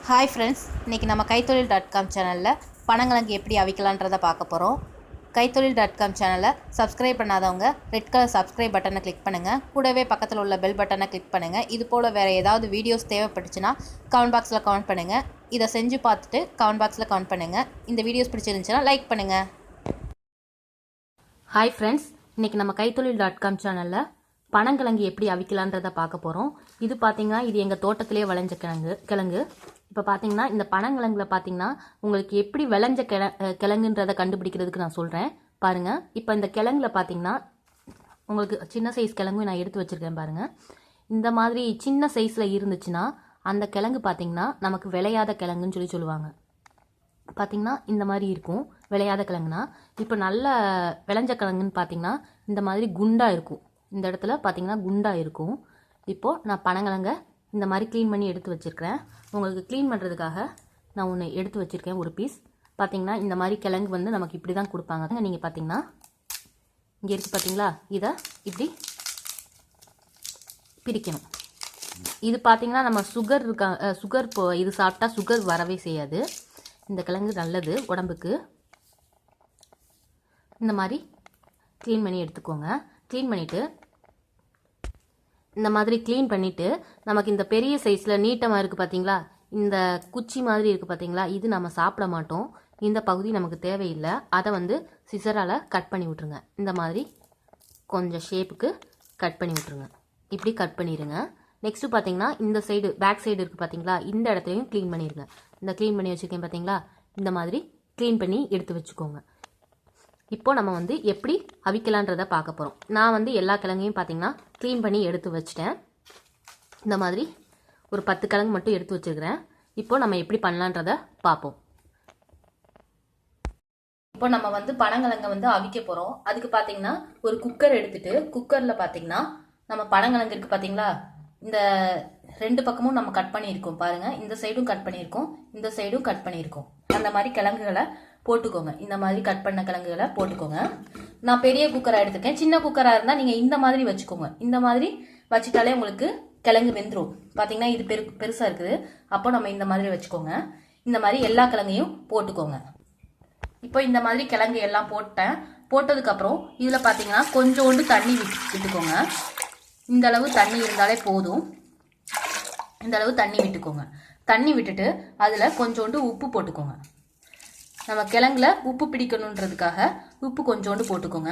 Hi friends, இன்றைக்கி நம்ம கைத்தொழில்.com சேனலில் பனங்கிழங்கு எப்படி அவிக்கலான்றதை பார்க்க போகிறோம். கைத்தொழில்.com சேனலை சப்ஸ்கிரைப் பண்ணாதவங்க ரெட் கலர் சப்ஸ்கிரைப் பட்டனை கிளிக் பண்ணுங்கள். கூடவே பக்கத்தில் உள்ள பெல் பட்டனை கிளிக் பண்ணுங்கள். இது போல் வேறு ஏதாவது வீடியோஸ் தேவைப்பட்டுச்சுன்னா கமெண்ட் பாக்ஸில் கமெண்ட் பண்ணுங்கள். இதை செஞ்சு பார்த்துட்டு கமெண்ட் பாக்ஸில் கமெண்ட் பண்ணுங்கள். இந்த வீடியோஸ் பிடிச்சிருந்துச்சுன்னா லைக் பண்ணுங்கள். ஹாய் ஃப்ரெண்ட்ஸ், இன்றைக்கி நம்ம கைத்தொழில்.com சேனலில் பனங்கிழங்கு எப்படி அவிக்கலான்றதை பார்க்க போகிறோம். இது பார்த்திங்கன்னா இது எங்கள் தோட்டத்திலே விளைஞ்ச கிழங்கு. இப்போ பார்த்தீங்கன்னா இந்த பனங்கிழங்குல பார்த்தீங்கன்னா உங்களுக்கு எப்படி விளைஞ்ச கிழங்குன்றதை கண்டுபிடிக்கிறதுக்கு நான் சொல்கிறேன் பாருங்கள். இப்போ இந்த கிழங்குல பார்த்தீங்கன்னா உங்களுக்கு சின்ன சைஸ் கிழங்கு நான் எடுத்து வச்சுருக்கேன் பாருங்கள். இந்த மாதிரி சின்ன சைஸில் இருந்துச்சுன்னா அந்த கிழங்கு பார்த்தீங்கன்னா நமக்கு விளையாத கிழங்குன்னு சொல்லுவாங்க. பார்த்திங்கன்னா இந்த மாதிரி இருக்கும் விளையாத கிழங்குனா. இப்போ நல்ல விளைஞ்ச கிழங்குன்னு பார்த்தீங்கன்னா இந்த மாதிரி குண்டாக இருக்கும். இந்த இடத்துல பார்த்தீங்கன்னா குண்டாக இருக்கும். இப்போது நான் பனங்கிழங்க இந்த மாதிரி க்ளீன் பண்ணி எடுத்து வச்சுருக்கிறேன். உங்களுக்கு க்ளீன் பண்ணுறதுக்காக நான் ஒன்று எடுத்து வச்சுருக்கேன், ஒரு பீஸ். பார்த்திங்கன்னா இந்த மாதிரி கிழங்கு வந்து நமக்கு இப்படி தான் கொடுப்பாங்க. நீங்கள் பார்த்திங்கன்னா இங்கே இருக்குது பார்த்தீங்களா, இதை இப்படி பிரிக்கணும். இது பார்த்திங்கன்னா நம்ம சுகர் இது சாப்பிட்டா சுகர் வரவே செய்யாது. இந்த கிழங்கு நல்லது உடம்புக்கு. இந்த மாதிரி க்ளீன் பண்ணி எடுத்துக்கோங்க. க்ளீன் பண்ணிவிட்டு இந்த மாதிரி க்ளீன் பண்ணிவிட்டு நமக்கு இந்த பெரிய சைஸில் நீட்டமாக இருக்குது பார்த்தீங்களா, இந்த குச்சி மாதிரி இருக்குது பார்த்தீங்களா, இது நம்ம சாப்பிட மாட்டோம். இந்த பகுதி நமக்கு தேவையில்லை. அதை வந்து சிசரால் கட் பண்ணி விட்ருங்க. இந்த மாதிரி கொஞ்சம் ஷேப்புக்கு கட் பண்ணி விட்ருங்க. இப்படி கட் பண்ணிடுங்க. நெக்ஸ்ட்டு பார்த்தீங்கன்னா இந்த சைடு பேக் சைடு இருக்குது பார்த்தீங்களா, இந்த இடத்துலையும் க்ளீன் பண்ணிடுங்க. இந்த க்ளீன் பண்ணி வச்சுருக்கேன் பார்த்தீங்களா, இந்த மாதிரி க்ளீன் பண்ணி எடுத்து வச்சுக்கோங்க. இப்போ நம்ம வந்து எப்படி அவிக்கலான்றதை பார்க்க போகிறோம். நான் வந்து எல்லா கிழங்கையும் பார்த்தீங்கன்னா க்ளீன் பண்ணி எடுத்து வச்சிட்டேன். இந்த மாதிரி ஒரு 10 கிழங்கு மட்டும் எடுத்து வச்சுருக்கிறேன். இப்போ நம்ம எப்படி பண்ணலான்றதை பார்ப்போம். இப்போ நம்ம வந்து பனங்கிழங்கை வந்து அவிக்க போகிறோம். அதுக்கு பார்த்தீங்கன்னா ஒரு குக்கர் எடுத்துட்டு குக்கரில் பார்த்தீங்கன்னா நம்ம பனங்கிழங்கு இருக்குது பார்த்தீங்களா, இந்த 2 பக்கமும் நம்ம கட் பண்ணியிருக்கோம் பாருங்கள். இந்த சைடும் கட் பண்ணியிருக்கோம், இந்த சைடும் கட் பண்ணியிருக்கோம். அந்த மாதிரி கிழங்குகளை போட்டுக்கோங்க. இந்த மாதிரி கட் பண்ண கிழங்குகளை போட்டுக்கோங்க. நான் பெரிய குக்கராக எடுத்துக்கேன். சின்ன குக்கராக இருந்தால் நீங்கள் இந்த மாதிரி வச்சுக்கோங்க. இந்த மாதிரி வச்சுட்டாலே உங்களுக்கு கிழங்கு வெந்துடும். பார்த்தீங்கன்னா இது பெருசாக இருக்குது. அப்போ நம்ம இந்த மாதிரி வச்சுக்கோங்க. இந்த மாதிரி எல்லா கிழங்கையும் போட்டுக்கோங்க. இப்போ இந்த மாதிரி கிழங்கு எல்லாம் போட்டேன். போட்டதுக்கப்புறம் இதில் பார்த்தீங்கன்னா கொஞ்சோண்டு தண்ணி விட்டுக்கோங்க. இந்த அளவு தண்ணி இருந்தாலே போதும். இந்த அளவு தண்ணி விட்டுக்கோங்க. தண்ணி விட்டுட்டு அதில் கொஞ்சோண்டு உப்பு போட்டுக்கோங்க. நம்ம கிழங்குல உப்பு பிடிக்கணுன்றதுக்காக உப்பு கொஞ்சோண்டு போட்டுக்கோங்க.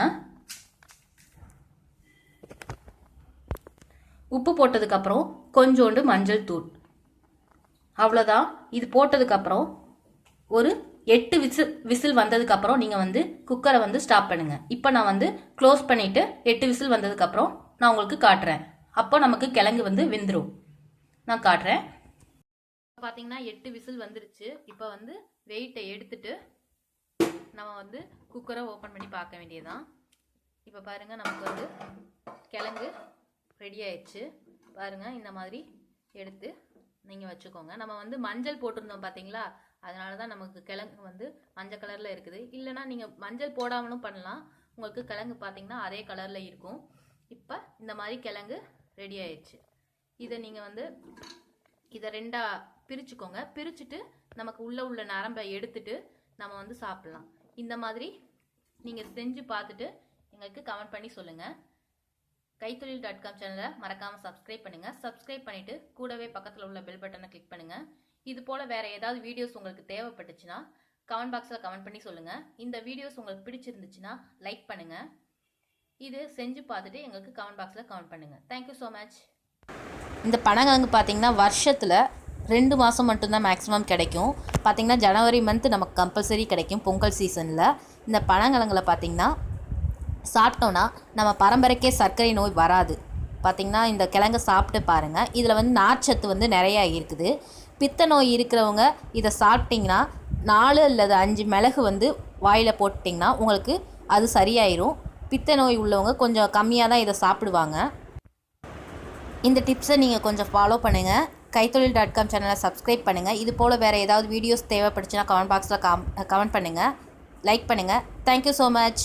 உப்பு போட்டதுக்கப்புறம் கொஞ்சோண்டு மஞ்சள் தூள். அவ்வளோதான். இது போட்டதுக்கப்புறம் ஒரு 8 விசில் வந்ததுக்கப்புறம் நீங்கள் வந்து குக்கரை வந்து ஸ்டாப் பண்ணுங்க. இப்போ நான் வந்து க்ளோஸ் பண்ணிவிட்டு 8 விசில் வந்ததுக்கப்புறம் நான் உங்களுக்கு காட்டுறேன். அப்போ நமக்கு கிழங்கு வந்து வெந்துடும். நான் காட்டுறேன். பார்த்தீங்கன்னா 8 விசில் வந்துருச்சு. இப்போ வந்து வெயிட்டை எடுத்துட்டு நம்ம வந்து குக்கரை ஓப்பன் பண்ணி பார்க்க வேண்டியதுதான். இப்போ பாருங்கள், நமக்கு வந்து கிழங்கு ரெடி ஆயிடுச்சு. பாருங்கள், இந்த மாதிரி எடுத்து நீங்கள் வச்சுக்கோங்க. நம்ம வந்து மஞ்சள் போட்டிருந்தோம் பார்த்தீங்களா, அதனால தான் நமக்கு கிழங்கு வந்து மஞ்சள் கலரில் இருக்குது. இல்லைனா நீங்கள் மஞ்சள் போடாமலும் பண்ணலாம். உங்களுக்கு கிழங்கு பார்த்தீங்கன்னா அதே கலரில் இருக்கும். இப்போ இந்த மாதிரி கிழங்கு ரெடி ஆயிடுச்சு. இதை நீங்கள் வந்து இதை 2ஆ பிரிச்சுக்கோங்க. பிரிச்சுட்டு நமக்கு உள்ள நரம்பை எடுத்துட்டு நம்ம வந்து சாப்பிடலாம். இந்த மாதிரி நீங்கள் செஞ்சு பார்த்துட்டு எங்களுக்கு கமெண்ட் பண்ணி சொல்லுங்கள். கைத்தொழில்.com சேனலை மறக்காமல் சப்ஸ்கிரைப் பண்ணுங்கள். சப்ஸ்கிரைப் பண்ணிவிட்டு கூடவே பக்கத்தில் உள்ள பெல் பட்டனை கிளிக் பண்ணுங்கள். இது போல் வேறு ஏதாவது வீடியோஸ் உங்களுக்கு தேவைப்பட்டுச்சுன்னா கமெண்ட் பாக்ஸில் கமெண்ட் பண்ணி சொல்லுங்கள். இந்த வீடியோஸ் உங்களுக்கு பிடிச்சிருந்துச்சுன்னா லைக் பண்ணுங்கள். இது செஞ்சு பார்த்துட்டு எங்களுக்கு கமெண்ட் பாக்ஸில் கமெண்ட் பண்ணுங்கள். Thank you so much. இந்த பனங்கிழங்கு பார்த்திங்கன்னா வருஷத்தில் 2 மாதம் மட்டும்தான் மேக்ஸிமம் கிடைக்கும். பார்த்திங்கன்னா ஜனவரி மந்த் நமக்கு கம்பல்சரி கிடைக்கும் பொங்கல் சீசனில். இந்த பனங்கிழங்குல பார்த்திங்கன்னா சாப்பிட்டோன்னா நம்ம பரம்பரைக்கே சர்க்கரை நோய் வராது. பார்த்திங்கன்னா இந்த கிழங்கு சாப்பிட்டு பாருங்கள். இதில் வந்து நார்ச்சத்து வந்து நிறையா இருக்குது. பித்த நோய் இருக்கிறவங்க இதை சாப்பிட்டிங்கன்னா 4 அல்லது 5 மிளகு வந்து வாயில் போட்டிங்கன்னா உங்களுக்கு அது சரியாயிரும். பித்த நோய் உள்ளவங்க கொஞ்சம் கம்மியாக தான் இதை சாப்பிடுவாங்க. இந்த டிப்ஸை நீங்கள் கொஞ்சம் ஃபாலோ பண்ணுங்கள். கைத்தொழில்.com சேனலை சப்ஸ்கிரைப் பண்ணுங்கள். இது போல் வேறு ஏதாவது வீடியோஸ் தேவைப்பட்டுச்சுன்னா கமெண்ட் பாக்ஸில் கமெண்ட் பண்ணுங்கள், லைக் பண்ணுங்கள். Thank you so much.